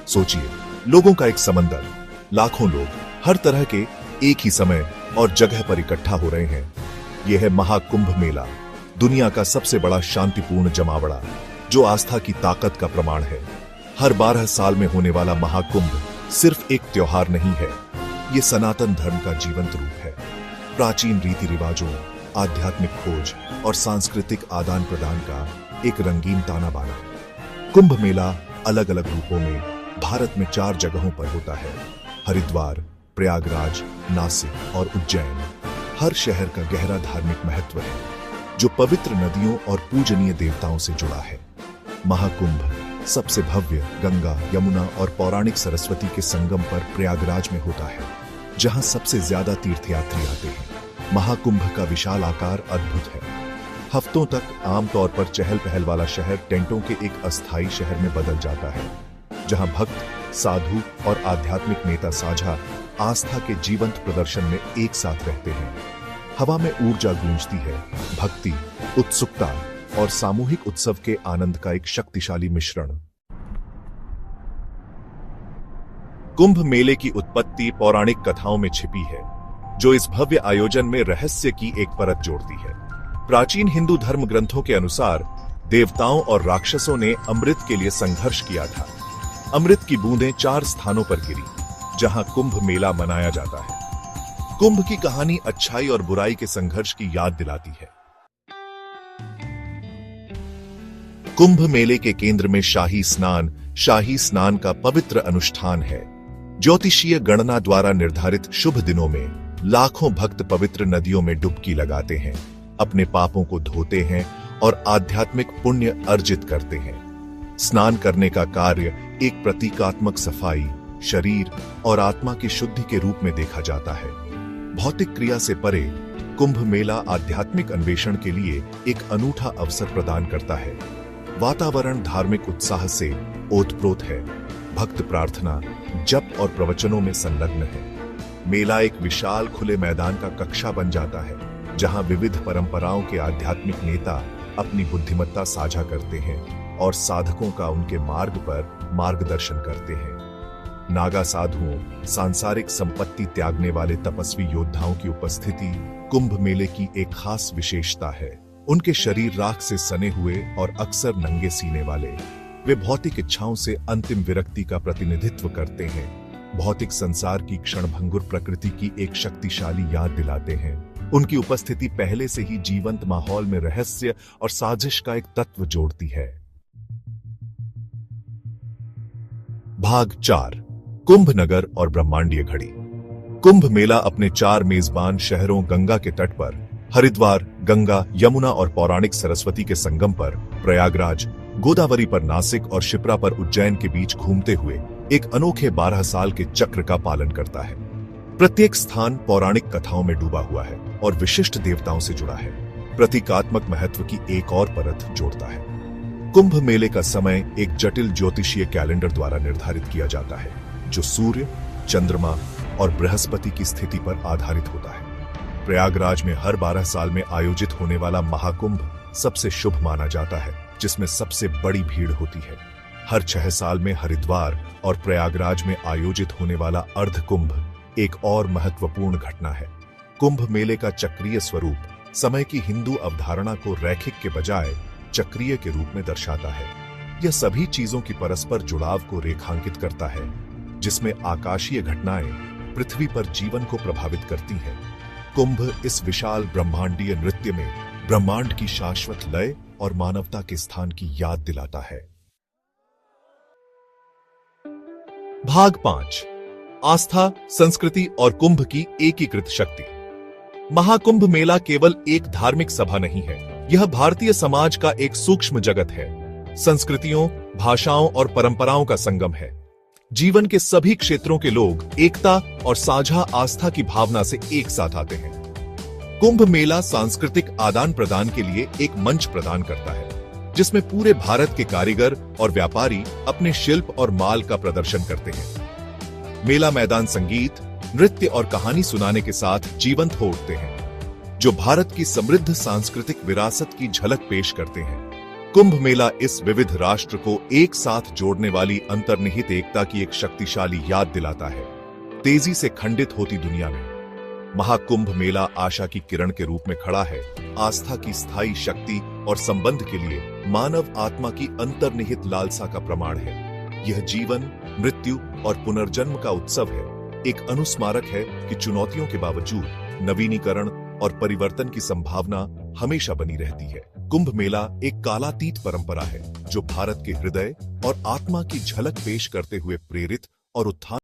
सोचिए, लोगों का एक समंदर, लाखों लोग हर तरह के एक ही समय और जगह पर इकट्ठा हो रहे हैं। यह है महाकुंभ मेला, दुनिया का सबसे बड़ा शांतिपूर्ण जमावड़ा, जो आस्था की ताकत का प्रमाण है। हर 12 साल में होने वाला महाकुंभ सिर्फ एक त्योहार नहीं है, ये सनातन धर्म का जीवंत रूप है। प्राचीन रीति रिवाजों, आध्यात्मिक खोज और सांस्कृतिक आदान प्रदान का एक रंगीन ताना बाना। कुंभ मेला अलग अलग रूपों में भारत में 4 जगहों पर होता है: हरिद्वार, प्रयागराज, नासिक और उज्जैन। हर शहर का गहरा धार्मिक महत्व है, जो पवित्र नदियों और पूजनीय देवताओं से जुड़ा है। महाकुंभ सबसे भव्य गंगा, यमुना और पौराणिक सरस्वती के संगम पर प्रयागराज में होता है, जहां सबसे ज्यादा तीर्थयात्री आते हैं। महाकुंभ का विशाल आकार अद्भुत है। हफ्तों तक आमतौर पर चहल पहल वाला शहर टेंटों के एक अस्थायी शहर में बदल जाता है, जहां भक्त, साधु और आध्यात्मिक नेता साझा आस्था के जीवंत प्रदर्शन में एक साथ रहते हैं। हवा में ऊर्जा गूंजती है, भक्ति, उत्सुकता और सामूहिक उत्सव के आनंद का एक शक्तिशाली मिश्रण। कुंभ मेले की उत्पत्ति पौराणिक कथाओं में छिपी है, जो इस भव्य आयोजन में रहस्य की एक परत जोड़ती है। प्राचीन हिंदू धर्म ग्रंथों के अनुसार देवताओं और राक्षसों ने अमृत के लिए संघर्ष किया था। अमृत की बूंदें 4 स्थानों पर गिरी, जहां कुंभ मेला मनाया जाता है। कुंभ की कहानी अच्छाई और बुराई के संघर्ष की याद दिलाती है। कुंभ मेले के केंद्र में शाही स्नान का पवित्र अनुष्ठान है। ज्योतिषीय गणना द्वारा निर्धारित शुभ दिनों में लाखों भक्त पवित्र नदियों में डुबकी लगाते हैं, अपने पापों को धोते हैं और आध्यात्मिक पुण्य अर्जित करते हैं। स्नान करने का कार्य एक प्रतीकात्मक सफाई, शरीर और आत्मा की शुद्धि के रूप में देखा जाता है। भौतिक क्रिया से परे कुंभ मेला आध्यात्मिक अन्वेषण के लिए एक अनूठा अवसर प्रदान करता है। वातावरण धार्मिक उत्साह से ओतप्रोत है। भक्त प्रार्थना, जप और प्रवचनों में संलग्न है। मेला एक विशाल खुले मैदान का कक्षा बन जाता है, जहां विविध परंपराओं के आध्यात्मिक नेता अपनी बुद्धिमत्ता साझा करते हैं और साधकों का उनके मार्ग पर मार्गदर्शन करते हैं। नागा साधुओं, सांसारिक संपत्ति त्यागने वाले तपस्वी योद्धाओं की उपस्थिति कुंभ मेले की एक खास विशेषता है। उनके शरीर राख से सने हुए और अक्सर नंगे सीने वाले, वे भौतिक इच्छाओं से अंतिम विरक्ति का प्रतिनिधित्व करते हैं। भौतिक संसार की क्षणभंगुर प्रकृति की एक शक्तिशाली याद दिलाते हैं। उनकी उपस्थिति पहले से ही जीवंत माहौल में रहस्य और साजिश का एक तत्व जोड़ती है। भाग 4, कुंभ नगर और ब्रह्मांडीय घड़ी। कुंभ मेला अपने 4 मेजबान शहरों गंगा के तट पर, हरिद्वार, गंगा, यमुना और पौराणिक सरस्वती के संगम पर, प्रयागराज, गोदावरी पर नासिक और शिप्रा पर उज्जैन के बीच घूमते हुए एक अनोखे 12 साल के चक्र का पालन करता है। प्रत्येक स्थान पौराणिक कथाओं में डूबा हुआ है और विशिष्ट देवताओं से जुड़ा है। प्रतीकात्मक महत्व की एक और परत जोड़ता है। कुंभ मेले का समय एक जटिल ज्योतिषीय कैलेंडर द्वारा निर्धारित किया जाता है, जो सूर्य, चंद्रमा और बृहस्पति की स्थिति पर आधारित होता है। प्रयागराज में हर 12 साल में आयोजित होने वाला महाकुंभ सबसे शुभ माना जाता है, जिसमें सबसे बड़ी भीड़ होती है। हर 6 साल में हरिद्वार और प्रयागराज में आयोजित होने वाला अर्ध कुंभ एक और महत्वपूर्ण घटना है। कुंभ मेले का चक्रीय स्वरूप समय की हिंदू अवधारणा को रैखिक के बजाय चक्रीय के रूप में दर्शाता है। यह सभी चीजों की परस्पर जुड़ाव को रेखांकित करता है, जिसमें आकाशीय घटनाएं पृथ्वी पर जीवन को प्रभावित करती हैं। कुंभ इस विशाल ब्रह्मांडीय नृत्य में ब्रह्मांड की शाश्वत लय और मानवता के स्थान की याद दिलाता है। भाग 5, आस्था, संस्कृति और कुंभ की एकीकृत शक्ति। महाकुंभ मेला केवल एक धार्मिक सभा नहीं है, यह भारतीय समाज का एक सूक्ष्म जगत है। संस्कृतियों, भाषाओं और परंपराओं का संगम है। जीवन के सभी क्षेत्रों के लोग एकता और साझा आस्था की भावना से एक साथ आते हैं। कुंभ मेला सांस्कृतिक आदान प्रदान के लिए एक मंच प्रदान करता है, जिसमें पूरे भारत के कारीगर और व्यापारी अपने शिल्प और माल का प्रदर्शन करते हैं। मेला मैदान संगीत, नृत्य और कहानी सुनाने के साथ जीवंत हो उठते हैं, जो भारत की समृद्ध सांस्कृतिक विरासत की झलक पेश करते हैं। कुंभ मेला इस विविध राष्ट्र को एक साथ जोड़ने वाली अंतर्निहित एकता की एक शक्तिशाली याद दिलाता है। तेजी से खंडित होती दुनिया में महाकुंभ मेला आशा की किरण के रूप में खड़ा है, आस्था की स्थायी शक्ति और संबंध के लिए मानव आत्मा की अंतर्निहित लालसा का प्रमाण है। यह जीवन, मृत्यु और पुनर्जन्म का उत्सव है, एक अनुस्मारक है कि चुनौतियों के बावजूद नवीनीकरण और परिवर्तन की संभावना हमेशा बनी रहती है। कुंभ मेला एक कालातीत परंपरा है जो भारत के हृदय और आत्मा की झलक पेश करते हुए प्रेरित और उत्थान